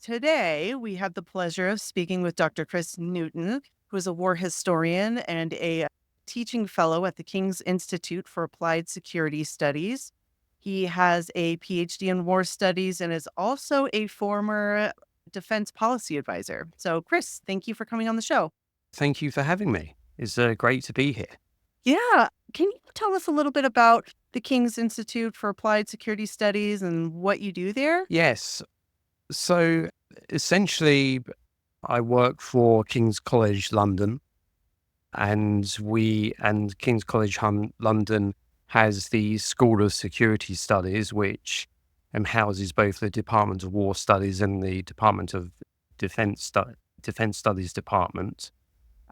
Today, we have the pleasure of speaking with Dr. Chris Newton, who is a war historian and a teaching fellow at the King's Institute for Applied Security Studies. He has a PhD in war studies and is also a former defense policy advisor. So, Chris, thank you for coming on the show. Thank you for having me. It's great to be here. Yeah. Can you tell us a little bit about the King's Institute for Applied Security Studies and what you do there? Yes. So essentially, I work for King's College London, and King's College London has the School of Security Studies, which houses both the Department of War Studies and the Department of Defense Studies Department.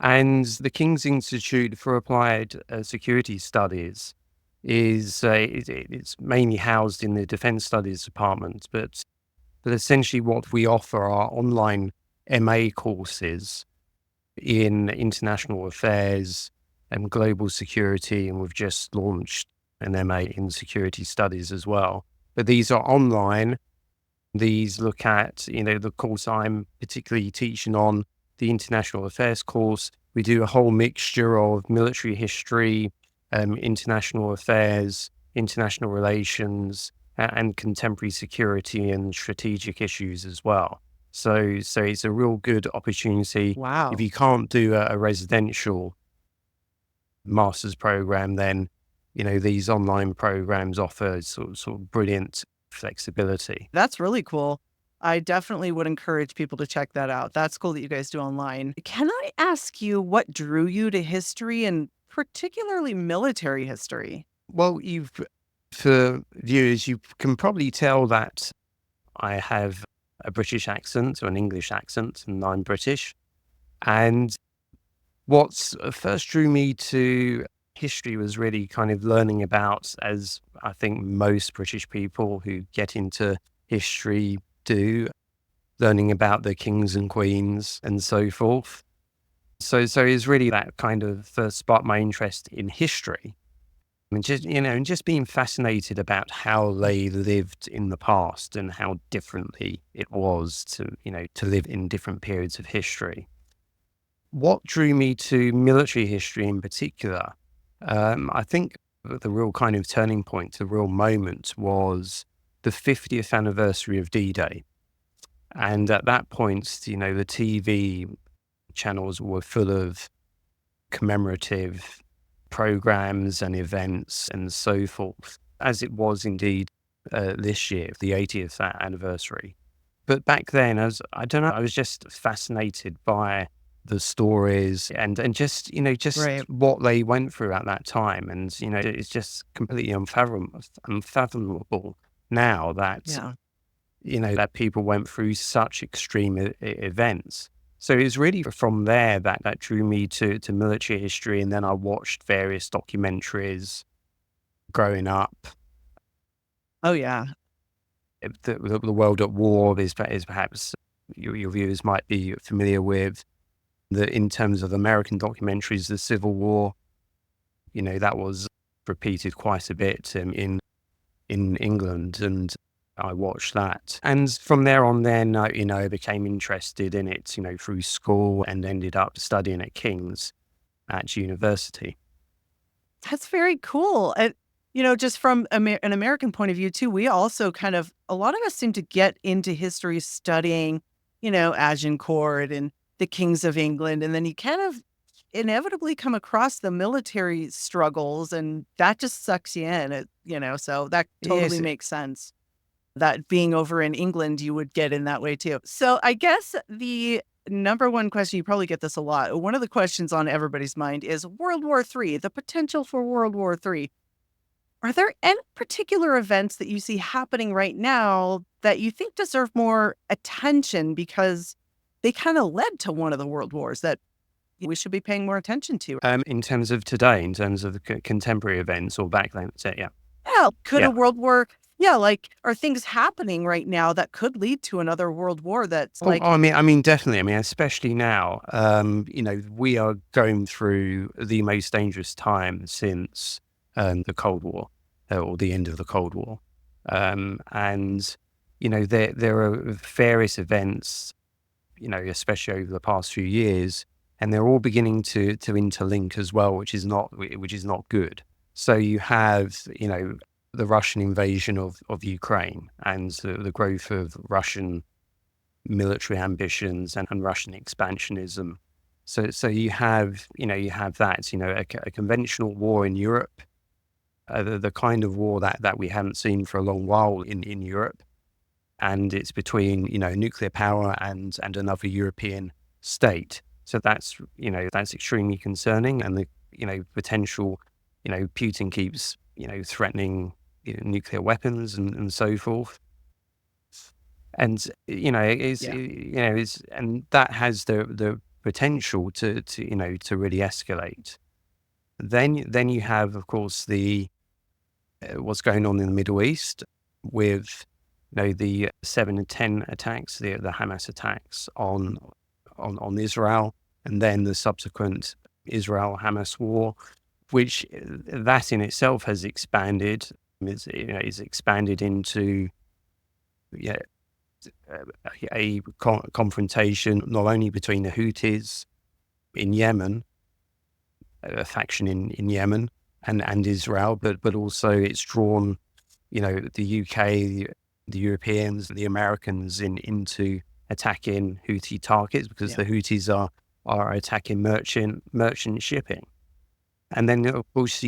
And the King's Institute for Applied Security Studies it's mainly housed in the Defense Studies Department, but essentially what we offer are online MA courses in international affairs and global security, and we've just launched an MA in security studies as well. But these are online. These look at, the course I'm particularly teaching on, the international affairs course. We do a whole mixture of military history, international affairs, international relations, and contemporary security and strategic issues as well. So it's a real good opportunity. If Wow. you can't do a residential master's program, then these online programs offer sort of brilliant flexibility. That's really cool. I definitely would encourage people to check that out. That's cool that you guys do online. Can I ask you what drew you to history and particularly military history? Well, for viewers, you can probably tell that I have a British accent or an English accent, and I'm British. And what's first drew me to history was really kind of learning about, as I think most British people who get into history do, learning about the kings and queens and so forth. So it's really that kind of first sparked my interest in history. And just being fascinated about how they lived in the past and how differently it was to live in different periods of history. What drew me to military history in particular, I think the real kind of turning point, the real moment was the 50th anniversary of D-Day. And at that point, the TV channels were full of commemorative programs and events and so forth, as it was indeed this year, the 80th anniversary. But back then, I don't know, I was just fascinated by the stories and just Right. what they went through at that time. And, it's just completely unfathomable now that, Yeah. that people went through such extreme events. So it was really from there that drew me to military history. And then I watched various documentaries growing up. Oh, yeah. The World at War is perhaps your viewers might be familiar with. In terms of American documentaries, the Civil War, that was repeated quite a bit in England, and I watched that. And from there on, then I became interested in it, through school, and ended up studying at King's at university. That's very cool. And, just from an American point of view, too, we also a lot of us seem to get into history studying, Agincourt and the kings of England. And then you kind of inevitably come across the military struggles, and that just sucks you in, so that totally Yes. makes sense. That being over in England, you would get in that way too. So I guess the number one question, you probably get this a lot. One of the questions on everybody's mind is World War III, the potential for World War III. Are there any particular events that you see happening right now that you think deserve more attention because they kind of led to one of the world wars that we should be paying more attention to? In terms of today, in terms of the contemporary events or back then, so yeah, Yeah, could a yeah. world war yeah, like, are things happening right now that could lead to another world war that's Oh, like definitely. Especially now, we are going through the most dangerous time since the Cold War, or the end of the Cold War. And there are various events, especially over the past few years, and they're all beginning to interlink as well, which is not good. So you have, the Russian invasion of Ukraine and the growth of Russian military ambitions and Russian expansionism. So you have, that, a conventional war in Europe, the kind of war that we haven't seen for a long while in Europe. And it's between, nuclear power and another European state. So that's extremely concerning. And the, potential, Putin keeps, threatening, nuclear weapons and so forth. And, Yeah. and that has the potential to really escalate. Then you have, of course, the what's going on in the Middle East with, the 7 and 10 attacks, the Hamas attacks on Israel, and then the subsequent Israel-Hamas war, which that in itself has expanded, is expanded into a confrontation not only between the Houthis in Yemen, a faction in Yemen, and Israel, but also it's drawn, the UK, the Europeans, the Americans into attacking Houthi targets because the Houthis are attacking merchant shipping. And then, of course,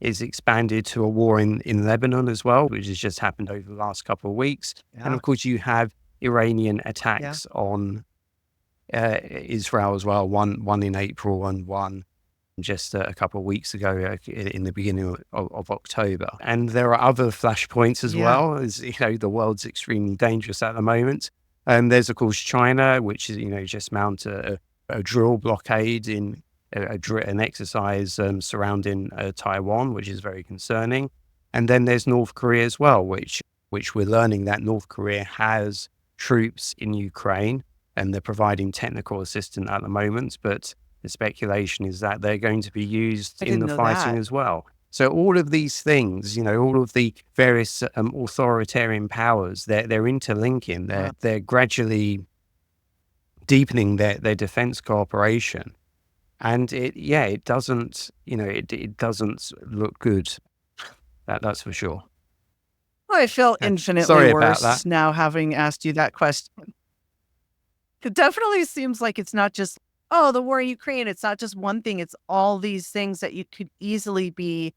is expanded to a war in Lebanon as well, which has just happened over the last couple of weeks. And of course, you have Iranian attacks on Israel as well, one in April and one just a couple of weeks ago in the beginning of October. And there are other flashpoints as well, as the world's extremely dangerous at the moment. And there's, of course, China, which is, just mounted a drill blockade in an exercise surrounding Taiwan, which is very concerning. And then there's North Korea as well, which we're learning that North Korea has troops in Ukraine and they're providing technical assistance at the moment. But the speculation is that they're going to be used in the fighting as well. So all of these things, all of the various authoritarian powers, they're interlinking. They're gradually deepening their defense cooperation. And it doesn't, it doesn't look good. That's for sure. Well, I feel infinitely worse that. now having asked you that question. It definitely seems like it's not just, the war in Ukraine. It's not just one thing. It's all these things that you could easily be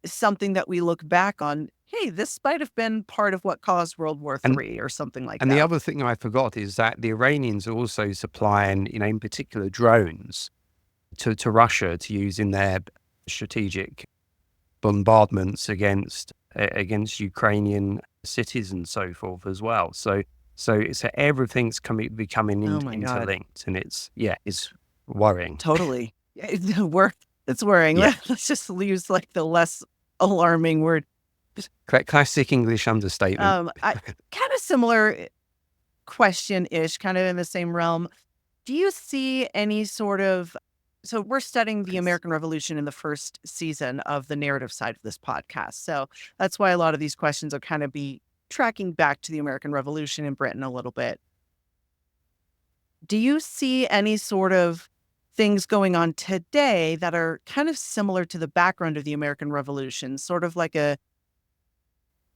something that we look back on. Hey, this might have been part of what caused World War III or something like that. And the other thing I forgot is that the Iranians are also supplying, in particular drones to Russia to use in their strategic bombardments against Ukrainian cities and so forth as well. So everything's becoming interlinked, and it's worrying. Totally, it's worrying. Yeah. Let's just use like the less alarming word. Classic English understatement. Kind of similar question-ish, kind of in the same realm. Do you see any sort of? So we're studying the American Revolution in the first season of the narrative side of this podcast. So that's why a lot of these questions will kind of be tracking back to the American Revolution in Britain a little bit. Do you see any sort of things going on today that are kind of similar to the background of the American Revolution, sort of like a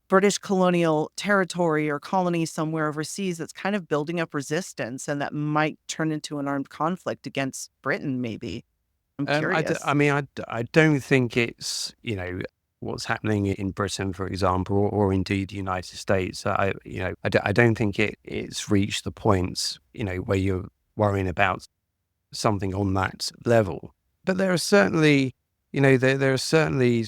British colonial territory or colony somewhere overseas that's kind of building up resistance and that might turn into an armed conflict against Britain, maybe? I'm curious. I don't think it's, what's happening in Britain, for example, or indeed the United States. I don't think it's reached the point, where you're worrying about something on that level. But there are certainly, there are certainly,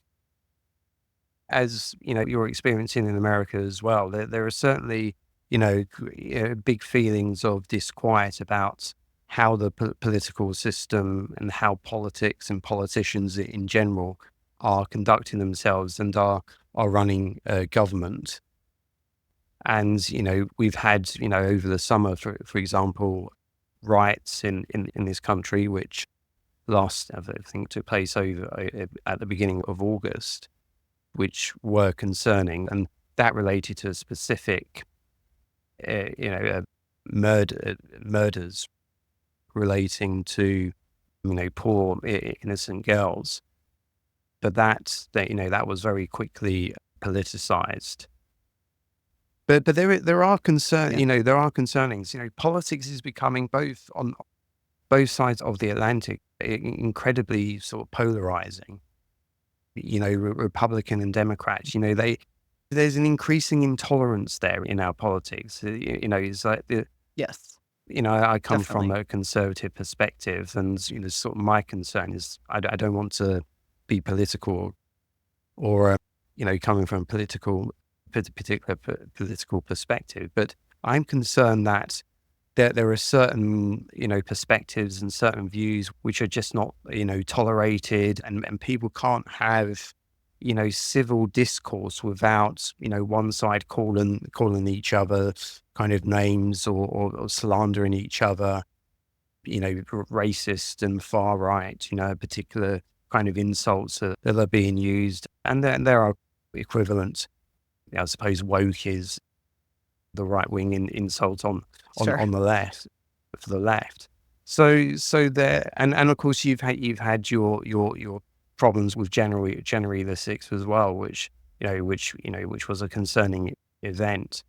as you're experiencing in America as well, there are certainly, big feelings of disquiet about how the political system and how politics and politicians in general are conducting themselves and are running government. And, we've had, over the summer, for example, riots in this country, which I think took place at the beginning of August, which were concerning. And that related to a specific murders relating to, poor innocent girls. But that was very quickly politicized. But there are Yeah. there are concernings. Politics is becoming both on both sides of the Atlantic incredibly sort of polarizing. Republican and Democrats. There's an increasing intolerance there in our politics. It's like Yes, I come from definitely. a conservative perspective, and sort of my concern is I don't want to be political or coming from a particular political perspective, but I'm concerned that there are certain perspectives and certain views which are just not tolerated, and people can't have civil discourse without one side calling each other kind of names, or slandering each other, racist and far right, particular kind of insults that are being used. And then there are equivalent, I suppose woke is the right wing insult Sure. on the left, for the left. So there, and of course you've had your problems with January the 6th as well, which was a concerning event.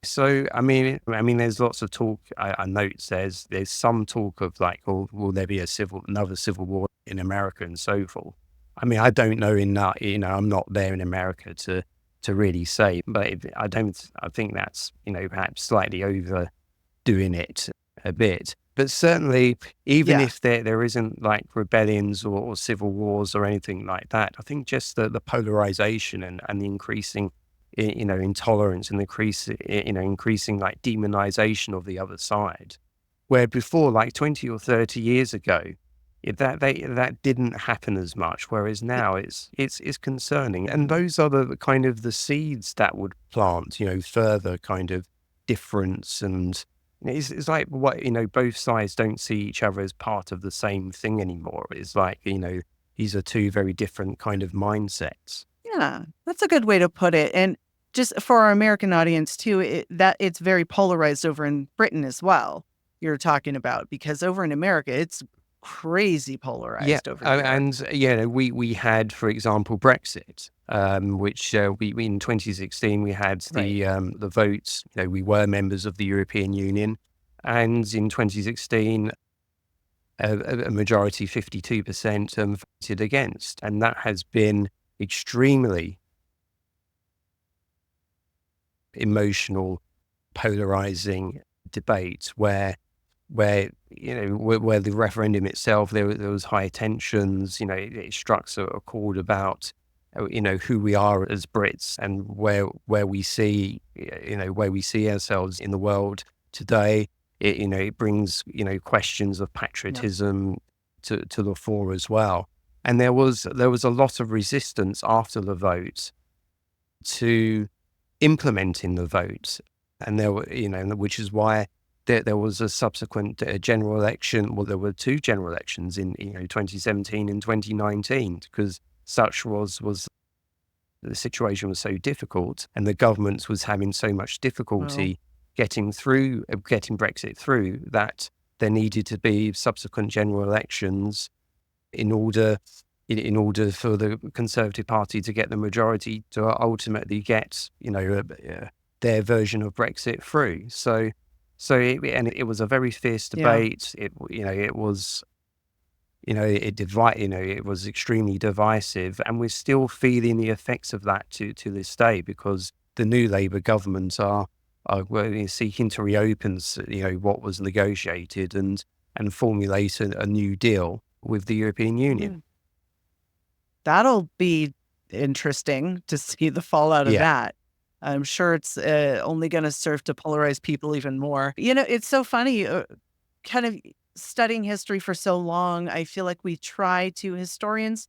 So I mean, there's lots of talk. I note there's some talk of like, oh, will there be another civil war in America and so forth. I mean, I don't know enough. I'm not there in America to really say, but I don't. I think that's perhaps slightly overdoing it a bit. But certainly, even Yeah. if there isn't like rebellions or civil wars or anything like that, I think just the polarization and the increasing intolerance, and increasing like demonization of the other side, where before, like 20 or 30 years ago, that didn't happen as much, whereas Y now it's concerning. And yeah. those are the kind of the seeds that would plant further kind of difference. And it's like, what, both sides don't see each other as part of the same thing anymore. It's like, these are two very different kind of mindsets. Yeah, that's a good way to put it, and just for our American audience too, it's very polarized over in Britain as well, you're talking about, because over in America, it's crazy Yeah, polarized over here. and we had, for example, Brexit, which we in 2016 we had Right. the votes. We were members of the European Union, and in 2016, a majority, 52%, voted against, and that has been extremely emotional, polarizing debate where the referendum itself, there was high tensions. It struck a chord about who we are as Brits, and where we see ourselves in the world today. It brings questions of Yep. patriotism to the fore as well. And there was a lot of resistance after the vote to implementing the vote, and there were which is why there was a subsequent general election. Well, there were two general elections in 2017 and 2019, because such was the situation was so difficult, and the government was having so much Well, difficulty getting Brexit through, that there needed to be subsequent general elections in order for the Conservative Party to get the majority to ultimately get their version of Brexit through. And it was a very fierce yeah. debate. It was it was extremely divisive, and we're still feeling the effects of that to this day, because the new Labour government are seeking to reopen what was negotiated, and formulate a new deal with the European Union. Mm. That'll be interesting to see the fallout of Yeah. that. I'm sure it's, only gonna serve to polarize people even more. It's so funny, kind of studying history for so long, I feel like historians,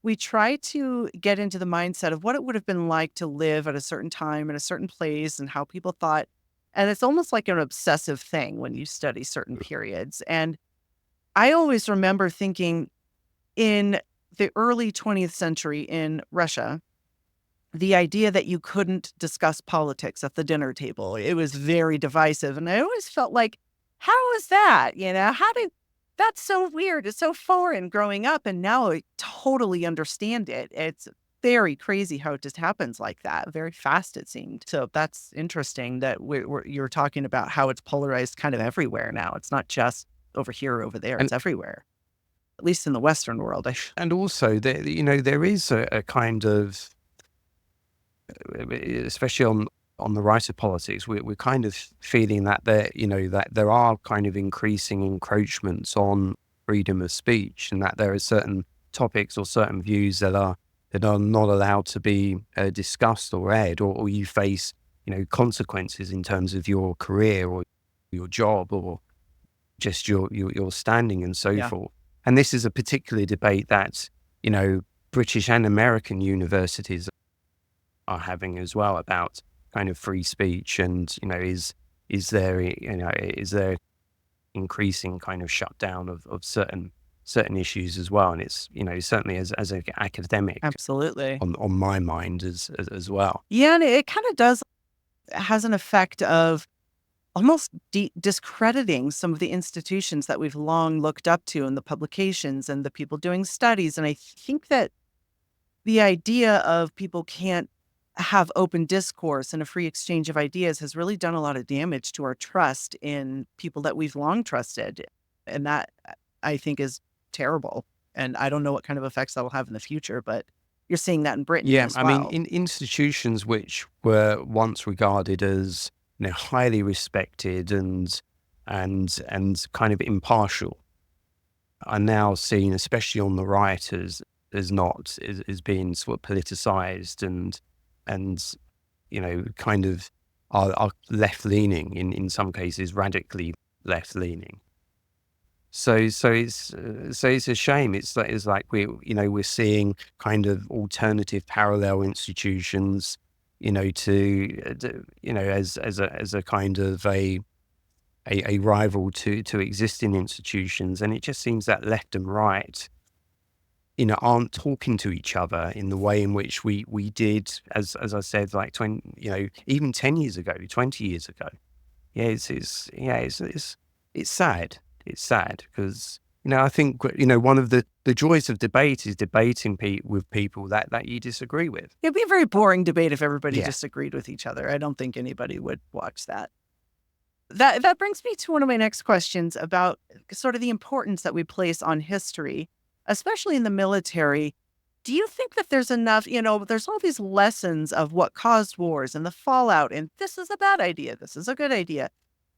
we try to get into the mindset of what it would have been like to live at a certain time in a certain place and how people thought, and it's almost like an obsessive thing when you study certain periods, and I always remember thinking in the early 20th century in Russia, the idea that you couldn't discuss politics at the dinner table. It was very divisive. And I always felt like, how is that? That's so weird. It's so foreign growing up. And now I totally understand it. It's very crazy how it just happens like that, very fast, it seemed. So that's interesting that you're talking about how it's polarized kind of everywhere now. It's not just over here or over there, And it's everywhere, at least in the Western world. and also there is a kind of, especially on the right of politics, we're kind of feeling that that there are kind of increasing encroachments on freedom of speech, and that there are certain topics or certain views that are not allowed to be discussed or aired, or you face consequences in terms of your career or your job or just your standing and so Yeah, forth. And this is a particular debate that British and American universities are having as well, about kind of free speech, and is there is there increasing kind of shutdown of certain issues as well. And it's certainly as an academic absolutely. on my mind as well. Yeah, and it kind of does has an effect of almost discrediting some of the institutions that we've long looked up to, and the publications and the people doing studies. And I think that the idea of people can't have open discourse and a free exchange of ideas has really done a lot of damage to our trust in people that we've long trusted. And that I think is terrible. And I don't know what kind of effects that'll have in the future, but you're seeing that in Britain Yeah, as I mean, well. in institutions which were once regarded as highly respected and kind of impartial, are now seen, especially on the right, as not as being sort of politicized and kind of are left leaning, in some cases radically left leaning. So it's a shame. It's like we're seeing kind of alternative parallel institutions, as a kind of a rival to existing institutions. And it just seems that left and right aren't talking to each other in the way in which we did, as I said, like 20, even 10 years ago, 20 years ago. Yeah, it's sad. It's sad because I think one of the joys of debate is debating with people that you disagree with. It'd be a very boring debate if everybody Yeah. just agreed with each other. I don't think anybody would watch that. That brings me to one of my next questions about sort of the importance that we place on history, especially in the military. Do you think that there's enough, there's all these lessons of what caused wars and the fallout, and this is a bad idea, this is a good idea.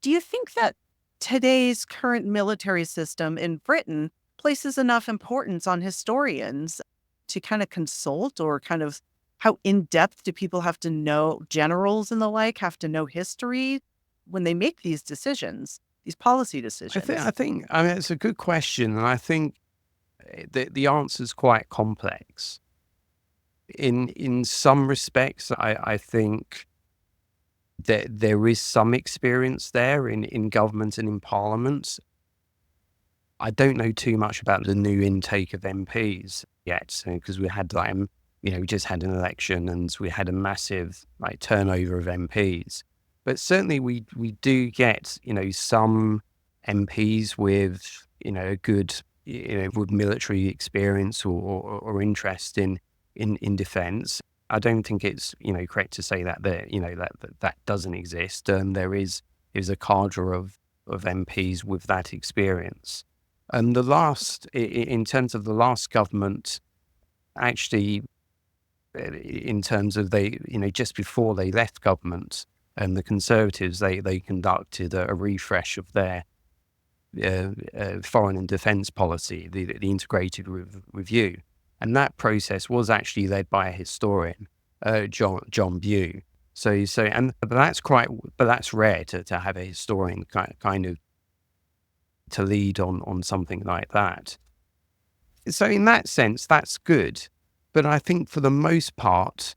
Do you think that today's current military system in Britain places enough importance on historians to kind of consult, or kind of how in depth do people have to know, generals and the like have to know history when they make these decisions, these policy I decisions? think I mean, it's a good question, and I think the answer is quite complex. In some respects, I think that there is some experience there in government and in parliament. I don't know too much about the new intake of MPs yet, because we had we just had an election and we had a massive turnover of MPs. But certainly we do get some MPs with a good with military experience or interest in defence. I don't think it's correct to say that that doesn't exist. There is a cadre of MPs with that experience. And in terms of the last government, actually, in terms of just before they left government, and the Conservatives, they conducted a refresh of their foreign and defence policy, the integrated review. And that process was actually led by a historian, John Bew. But that's rare to have a historian kind of to lead on something like that. So in that sense, that's good. But I think for the most part,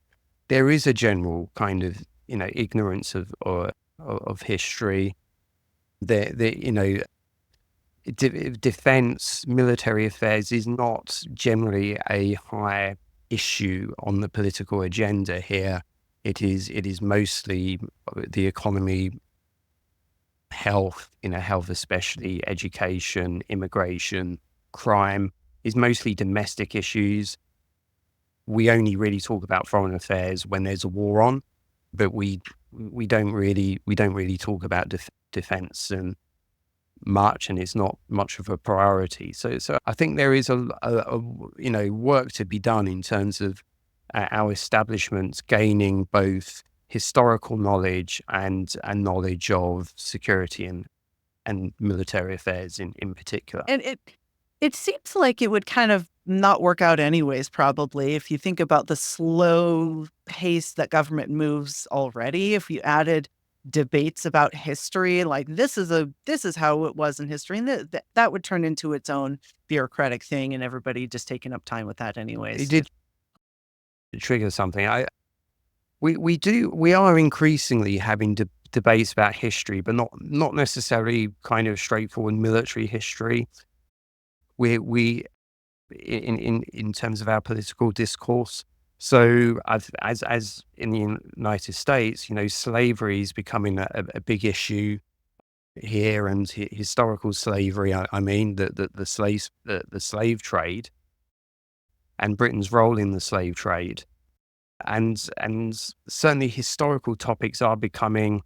there is a general kind of ignorance of history. Defense, military affairs is not generally a high issue on the political agenda here. It is mostly the economy, health, health especially, education, immigration, crime is mostly domestic issues. We only really talk about foreign affairs when there's a war on, but we don't really talk about defense and much, and it's not much of a priority. So I think there is work to be done in terms of our establishments gaining both historical knowledge and knowledge of security and military affairs in particular. And it seems like it would kind of not work out anyways, probably, if you think about the slow pace that government moves already. If you added debates about history, like this is how it was in history, and that would turn into its own bureaucratic thing, and everybody just taking up time with that It anyways. did trigger something. We are increasingly having debates about history, but not necessarily kind of straightforward military history. We in terms of our political discourse. So as in the United States, slavery is becoming a big issue here, and historical slavery. I mean the slave trade and Britain's role in the slave trade, and certainly historical topics are becoming.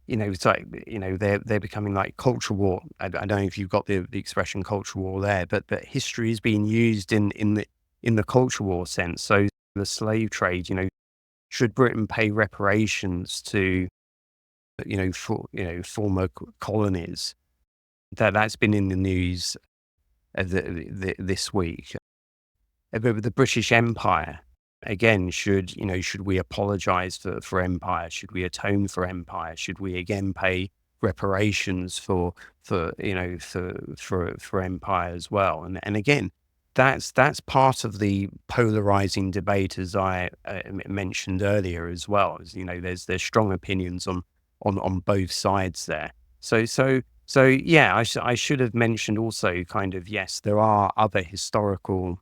It's like, they're becoming like culture war. I don't know if you've got the expression culture war there, but history is being used in the culture war sense. So the slave trade, should Britain pay reparations to, former colonies? That's been in the news this week. The British Empire, again, should we apologize for empire? Should we atone for empire? Should we again pay reparations for empire as well? And again, that's part of the polarizing debate, as I mentioned earlier as well. As there's strong opinions on both sides there. So yeah, I should have mentioned also, kind of, yes, there are other historical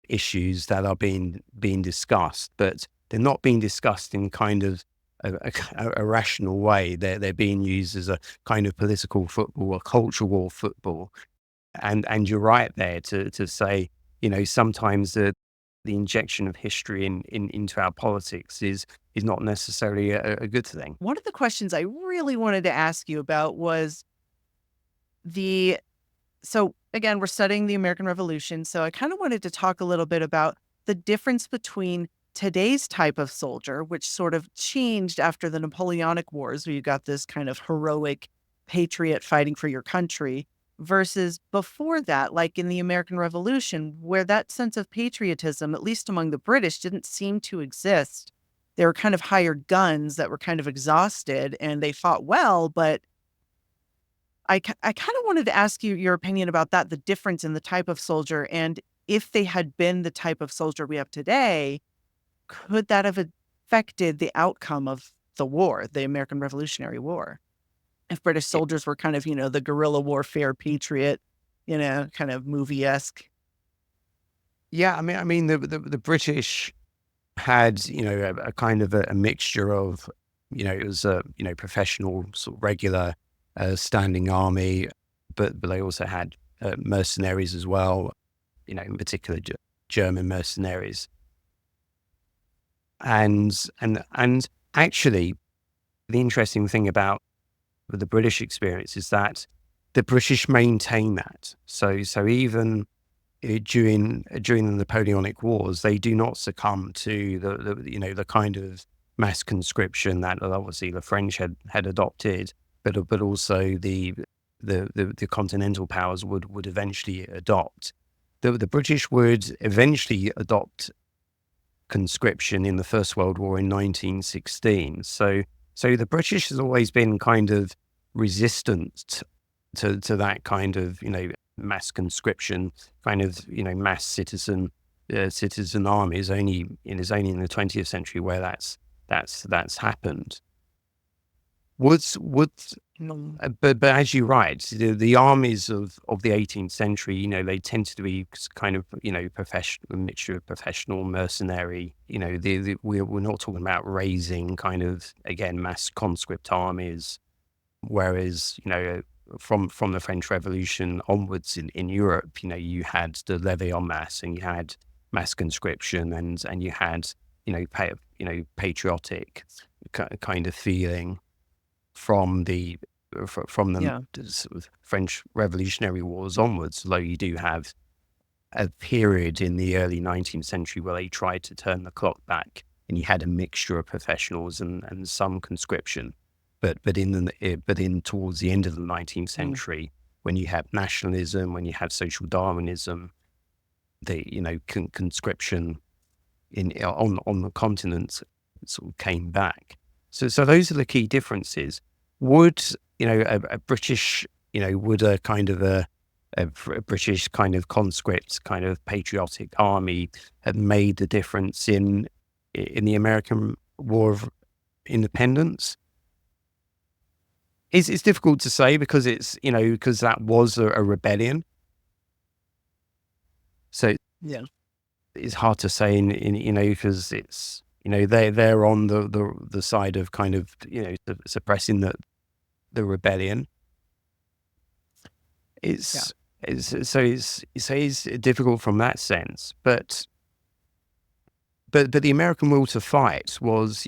issues that are being discussed, but they're not being discussed in kind of a rational way. They're being used as a kind of political football, a culture war football. And you're right there to say, sometimes the injection of history into our politics is not necessarily a good thing. One of the questions I really wanted to ask you about was the so again, we're studying the American Revolution. So I kind of wanted to talk a little bit about the difference between today's type of soldier, which sort of changed after the Napoleonic Wars, where you got this kind of heroic patriot fighting for your country, versus before that, like in the American Revolution, where that sense of patriotism, at least among the British, didn't seem to exist. They were kind of hired guns that were kind of exhausted, and they fought well, but I kind of wanted to ask you your opinion about that, the difference in the type of soldier, and if they had been the type of soldier we have today, could that have affected the outcome of the war, the American Revolutionary War? If British Y- soldiers were kind of, the guerrilla warfare patriot, kind of movie-esque. Yeah, I mean the British had, a kind of a mixture of, it was a, professional, sort of regular, standing army, but they also had mercenaries as well, in particular German mercenaries. And actually, the interesting thing about the British experience is that the British maintain that. So even during the Napoleonic Wars, they do not succumb to the kind of mass conscription that obviously the French had adopted, but also the continental powers would eventually adopt. The British would eventually adopt conscription in the First World War in 1916. So the British has always been kind of resistant to that kind of, mass conscription, kind of, mass citizen army. Is only in the 20th century where that's happened. Would But as you're right, the armies of the 18th century, they tended to be kind of, professional, a mixture of professional, mercenary. We're not talking about raising kind of, again, mass conscript armies. Whereas, from the French Revolution onwards in Europe, you had the levée en masse, and you had mass conscription, and you had, patriotic kind of feeling from the Yeah. sort of French Revolutionary Wars onwards, although you do have a period in the early 19th century where they tried to turn the clock back, and you had a mixture of professionals and some conscription. But in towards the end of the 19th Mm. century, when you have nationalism, when you have social Darwinism, the conscription on the continent sort of came back. So those are the key differences. Would a British, would a kind of a British kind of conscript, kind of patriotic army have made the difference in the American War of Independence? It's difficult to say because because that was a rebellion. So Yeah. it's hard to say because it's, they're on the side of kind of, suppressing the rebellion. Yeah. It's difficult from that sense, but the American will to fight was,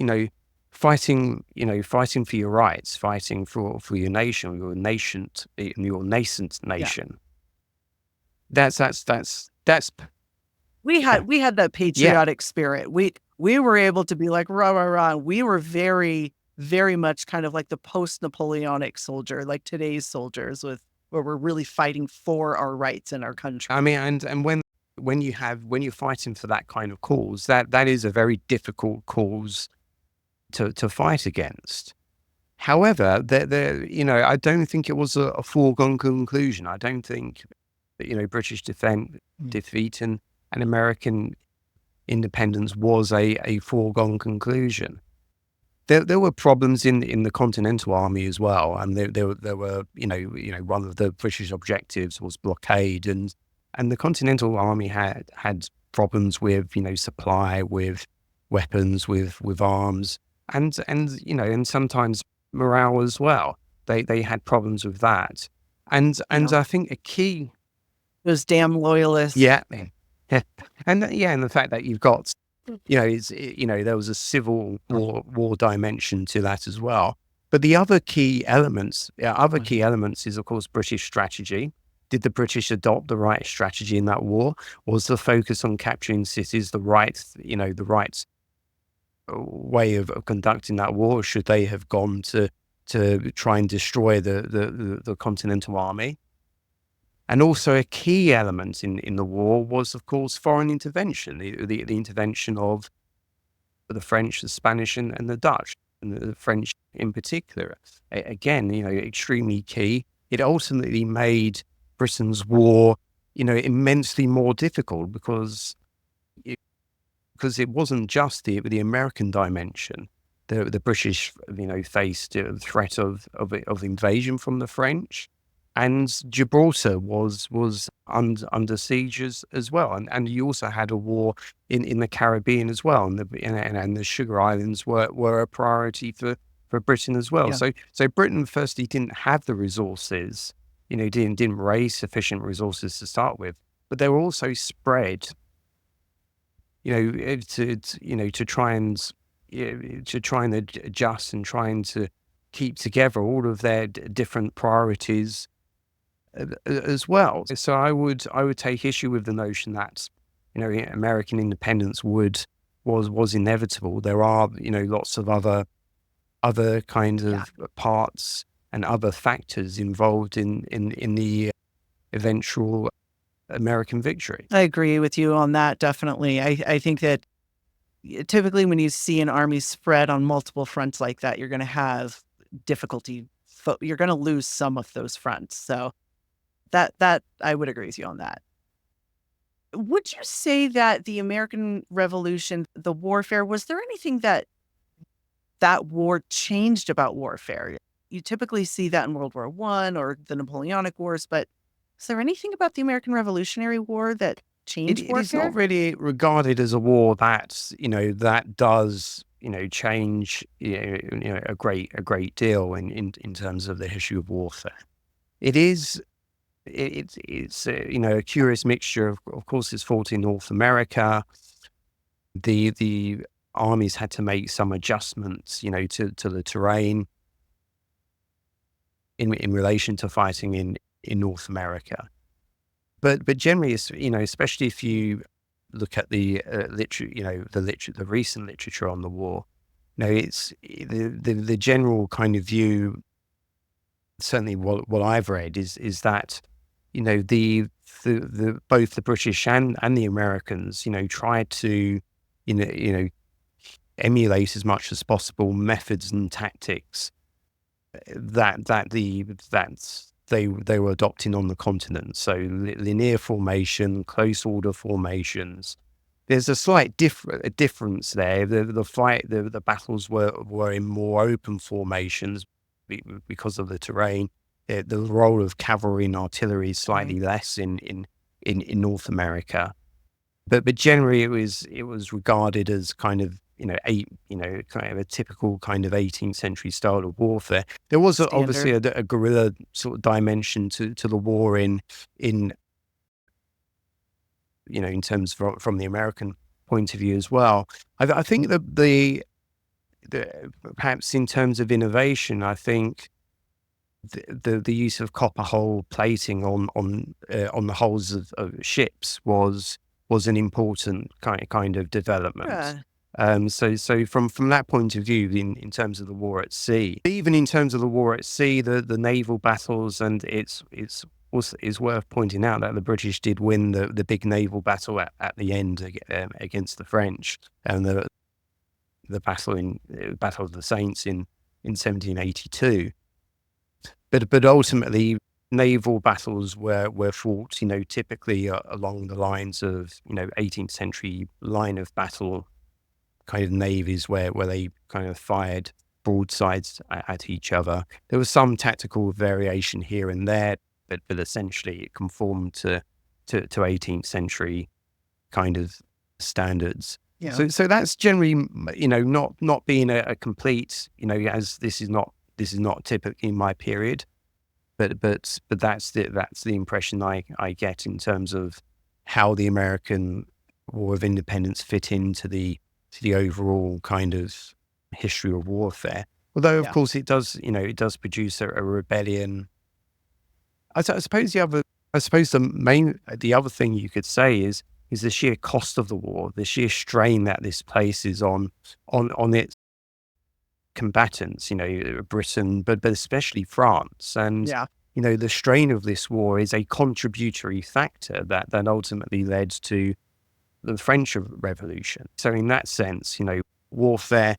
fighting for your rights, fighting for your nation, your nascent Yeah. nation. That's We had that yeah. patriotic spirit. We were able to be like, "Rah, rah, rah." We were very, very much kind of like the post-Napoleonic soldier, like today's soldiers where we're really fighting for our rights in our country. I mean, and when you're fighting for that kind of cause, that is a very difficult cause to fight against. However, I don't think it was a foregone conclusion. I don't think that, British Mm. defeat and American independence was a foregone conclusion. There were problems in the Continental Army as well, and there were one of the British objectives was blockade, and the Continental Army had problems with supply, with weapons, with arms, and sometimes morale as well. They had problems with that, and Yeah. I think a key. Those damn loyalists. Yeah. Yeah. And the fact that you've got, there was a civil war dimension to that as well. But the other key elements, is of course British strategy. Did the British adopt the right strategy in that war? Was the focus on capturing cities the right way of conducting that war? Or should they have gone to try and destroy the Continental Army? And also a key element in the war was, of course, foreign intervention, the intervention of the French, the Spanish, and the Dutch, and the French in particular. Again, extremely key. It ultimately made Britain's war, immensely more difficult because it wasn't just the American dimension. The British, faced a threat of invasion from the French, and Gibraltar was under siege as well, and you also had a war in the Caribbean as well, and the Sugar Islands were a priority for Britain as well. Yeah. So Britain firstly didn't have the resources, didn't raise sufficient resources to start with, but they were also spread, to try and adjust and trying to keep together all of their different priorities as well. So I would take issue with the notion that American independence was inevitable. There are lots of other kinds Yeah. of parts and other factors involved in the eventual American victory. I agree with you on that, definitely. I think that typically when you see an army spread on multiple fronts like that, you're gonna have difficulty you're gonna lose some of those fronts. So that I would agree with you on that. Would you say that the American Revolution, the warfare, was there anything that war changed about warfare? You typically see that in World War I or the Napoleonic Wars, but is there anything about the American Revolutionary War that changed It is not warfare? really regarded as a war that, that does, change, a great deal in terms of the history of warfare. It is, it's a curious mixture. Of course, it's fought in North America. The armies had to make some adjustments, to the terrain in relation to fighting in North America. But generally, it's, especially if you look at the the recent literature on the war, it's the general kind of view. Certainly, what I've read is that, the both the British and the Americans, tried to, emulate as much as possible methods and tactics that they were adopting on the continent. So linear formation, close order formations. There's a slight difference there. The battles were in more open formations because of the terrain. The role of cavalry and artillery is Right. slightly less in North America. But generally it was regarded as kind of, kind of a typical kind of 18th century style of warfare. There was obviously Standard. a guerrilla sort of dimension to the war in in terms from the American point of view as well. I think that the perhaps in terms of innovation, I think the use of copper hull plating on the hulls of ships was an important kind of development. Yeah. So from that point of view, in terms of the war at sea, even in terms of the war at sea, the naval battles, and it's also is worth pointing out that the British did win the big naval battle at the end against the French, and the Battle of the Saints in 1782. But ultimately, naval battles were fought, typically along the lines of, 18th century line of battle kind of navies where they kind of fired broadsides at each other. There was some tactical variation here and there, but essentially it conformed to 18th century kind of standards. Yeah. So that's generally, not being a complete, as this is not typically my period, but that's the impression I get in terms of how the American War of Independence fit into the overall kind of history of warfare. Although, of Yeah. course, it does produce a rebellion. I suppose the other thing you could say is the sheer cost of the war, the sheer strain that this places on its combatants, Britain, but especially France. And, Yeah. the strain of this war is a contributory factor that ultimately led to the French Revolution. So in that sense, warfare,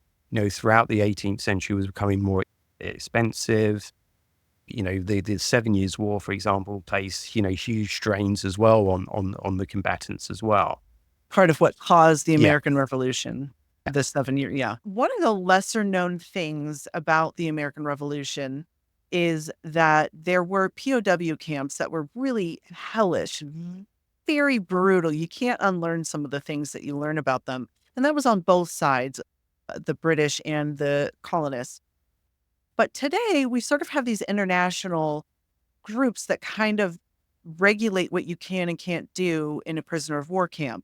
throughout the 18th century was becoming more expensive. The 7 Years' War, for example, placed, huge strains as well on the combatants as well. Part of what caused the Yeah. American Revolution, the 7 year. Yeah. One of the lesser known things about the American Revolution is that there were POW camps that were really hellish, very brutal. You can't unlearn some of the things that you learn about them. And that was on both sides, the British and the colonists. But today we sort of have these international groups that kind of regulate what you can and can't do in a prisoner of war camp.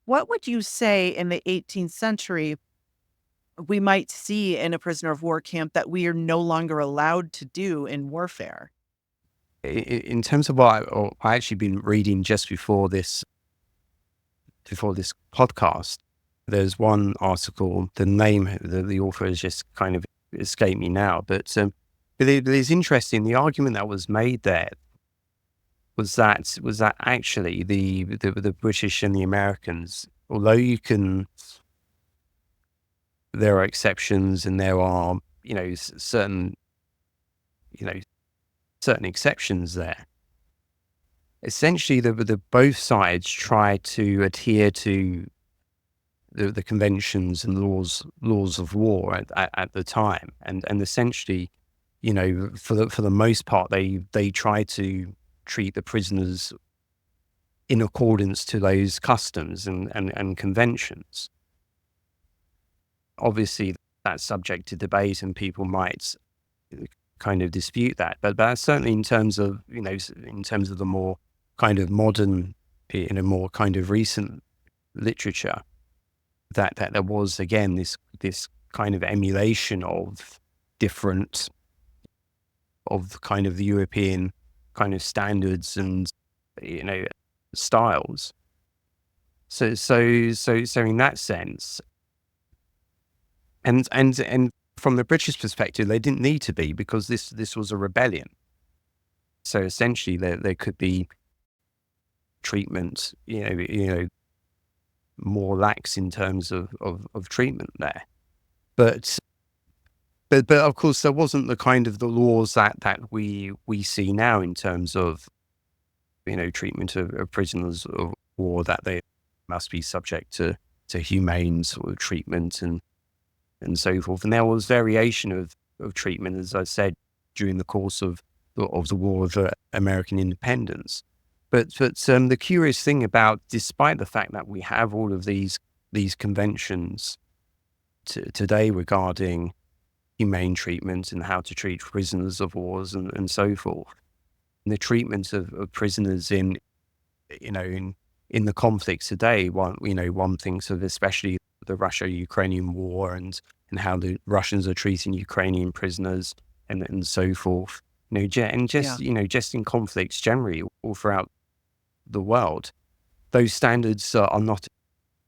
What would you say in the 18th century we might see in a prisoner of war camp that we are no longer allowed to do in warfare? In terms of what I actually been reading just before this podcast, there's one article. The name, the author has just kind of escaped me now, but it is interesting. The argument that was made there was that actually the British and the Americans, although there are exceptions and there are, you know certain exceptions there. Essentially, the both sides try to adhere to the conventions and laws of war at the time, and essentially, for the most part, they try to treat the prisoners in accordance to those customs and conventions. Obviously, that's subject to debate, and people might kind of dispute that. But certainly in terms of in terms of the more kind of modern, more kind of recent literature, that there was again this kind of emulation of different of kind of the European kind of standards and styles. So in that sense, and from the British perspective, they didn't need to be, because this was a rebellion. So essentially, there could be treatment, more lax in terms of treatment there. But of course, there wasn't the kind of the laws that we see now in terms of treatment of prisoners of war, that they must be subject to humane sort of treatment and so forth. And there was variation of treatment, as I said, during the course of the War of American Independence. But the curious thing about, despite the fact that we have all of these conventions today regarding humane treatment and how to treat prisoners of wars and so forth, the treatment of prisoners in the conflicts today, one thinks of especially the Russia-Ukrainian war and how the Russians are treating Ukrainian prisoners and so forth. Just in conflicts generally all throughout the world, those standards are not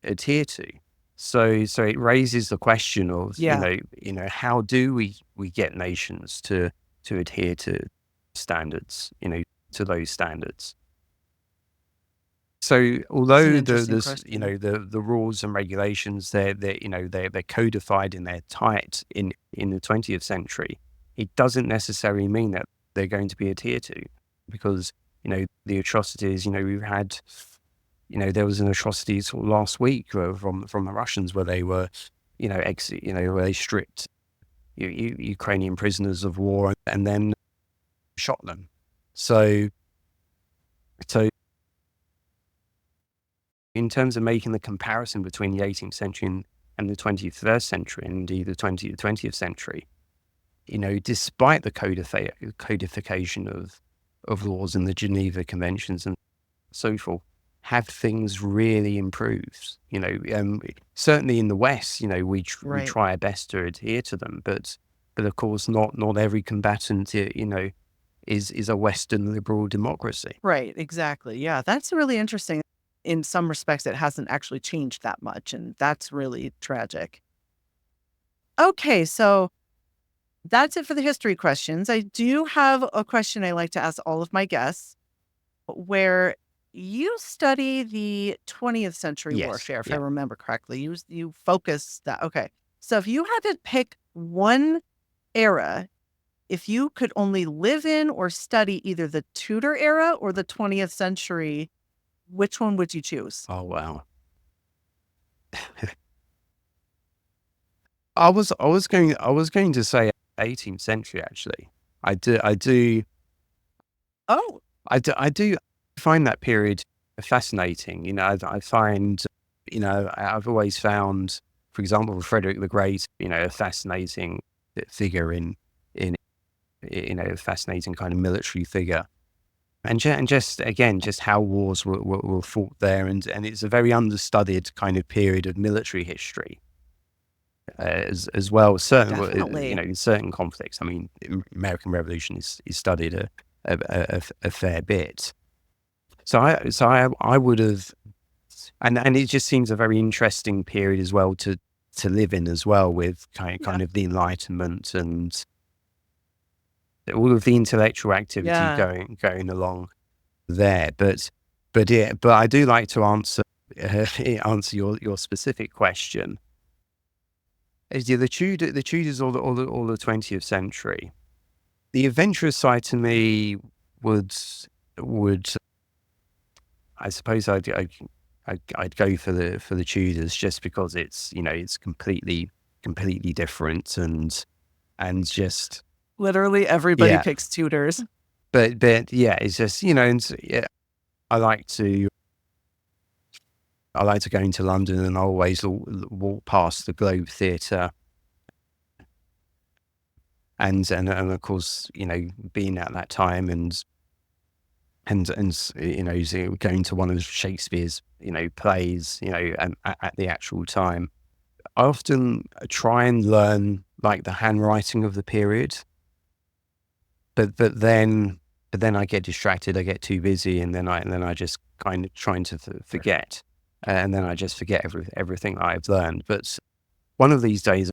adhered to. So it raises the question of how do we get nations to adhere to standards, to those standards. So although the rules and regulations they're codified and they're tight in the 20th century, it doesn't necessarily mean that they're going to be adhered to, because the atrocities we've had. There was an atrocity sort of last week from the Russians, where they were where they stripped Ukrainian prisoners of war and then shot them. So in terms of making the comparison between the 18th century and the 21st century, and indeed the 20th century, despite the codification of laws in the Geneva Conventions and so forth, have things really improved? Certainly in the West, we try our best to adhere to them, but of course not every combatant, is a Western liberal democracy. Right, exactly. Yeah, that's really interesting. In some respects, it hasn't actually changed that much, and that's really tragic. Okay, so that's it for the history questions. I do have a question I like to ask all of my guests, where you study the 20th century Yes, warfare, if I yeah. remember correctly. You focus that. Okay, so if you had to pick one era, if you could only live in or study either the Tudor era or the 20th century, which one would you choose? Oh wow. I was going to say 18th century, actually. I do Oh, I do find that period fascinating. I find I've always found, for example, Frederick the Great, a fascinating figure in a fascinating kind of military figure. And just again, just how wars were fought there, and it's a very understudied kind of period of military history, as well. definitely. In certain conflicts. I mean, American Revolution is studied a fair bit. So I would have, and it just seems a very interesting period as well to live in as well, with kind of the Enlightenment and all of the intellectual activity going along there. But I do like to answer your specific question. The Tudors or the 20th century. The adventurous side to me would I suppose I'd go for the Tudors, just because it's it's completely different and just Literally everybody Yeah, picks tutors. but yeah, it's just and yeah, I like to I like to go into London, and I always walk past the Globe Theatre, and of course, being at that time, going to one of Shakespeare's plays, at the actual time. I often try and learn like the handwriting of the period, but then I get distracted, I get too busy, and then I just kind of trying to forget, and then I just forget everything that I've learned. But one of these days,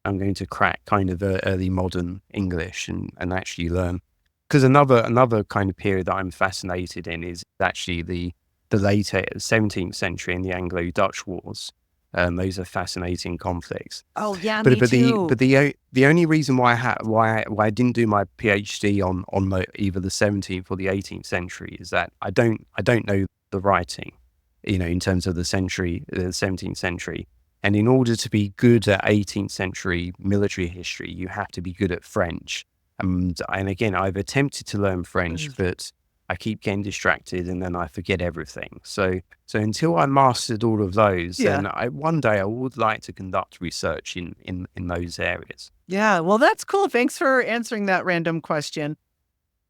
I'm going to crack kind of early modern English and actually learn. Because another kind of period that I'm fascinated in is actually the later 17th century and the Anglo-Dutch Wars. Those are fascinating conflicts. Oh, yeah, But me but the too. but the only reason why I didn't do my PhD on either the 17th or the 18th century is that I don't know the writing, in terms of the 17th century. And in order to be good at 18th century military history, you have to be good at French. And again, I've attempted to learn French, Mm. but I keep getting distracted and then I forget everything. So until I mastered all of those, Yeah. then one day I would like to conduct research in those areas. Yeah. Well, that's cool. Thanks for answering that random question.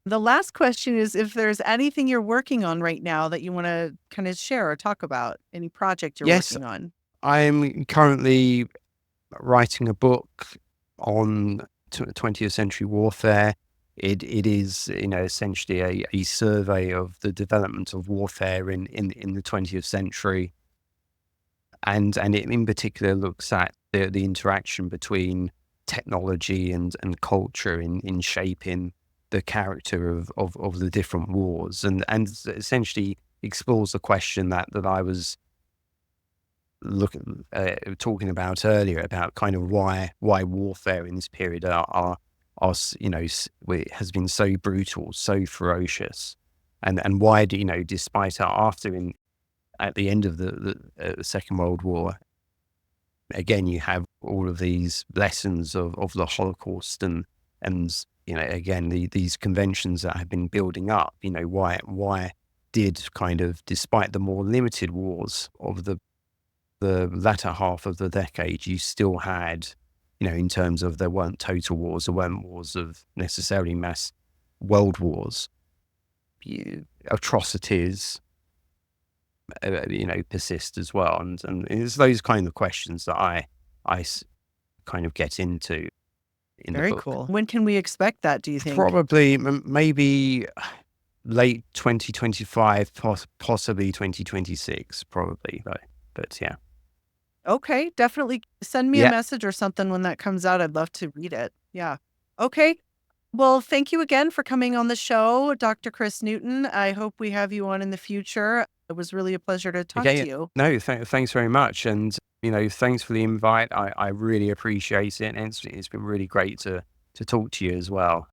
The last question is if there's anything you're working on right now that you want to kind of share or talk about, any project you're Yes, working on. I'm currently writing a book on 20th century warfare. It is, essentially a survey of the development of warfare in the 20th century, and it in particular looks at the interaction between technology and culture in shaping the character of the different wars, and essentially explores the question that I was talking about earlier, about kind of why warfare in this period has been so brutal, so ferocious, and why despite after in at the end of the Second World War, again you have all of these lessons of the Holocaust, and again these conventions that have been building up. Why did kind of, despite the more limited wars of the latter half of the decade, you still had, in terms of, there weren't total wars, there weren't wars of necessarily mass world wars, atrocities, persist as well. And it's those kind of questions that I kind of get into in the Very book. cool. When can we expect that, do you think? Probably, maybe late 2025, possibly 2026, probably, though. But yeah. Okay, definitely send me a Yeah. message or something when that comes out. I'd love to read it. Yeah. Okay. Well, thank you again for coming on the show, Dr. Chris Newton. I hope we have you on in the future. It was really a pleasure to talk to Okay. you. No, thanks very much. And, thanks for the invite. I really appreciate it. And it's been really great to talk to you as well.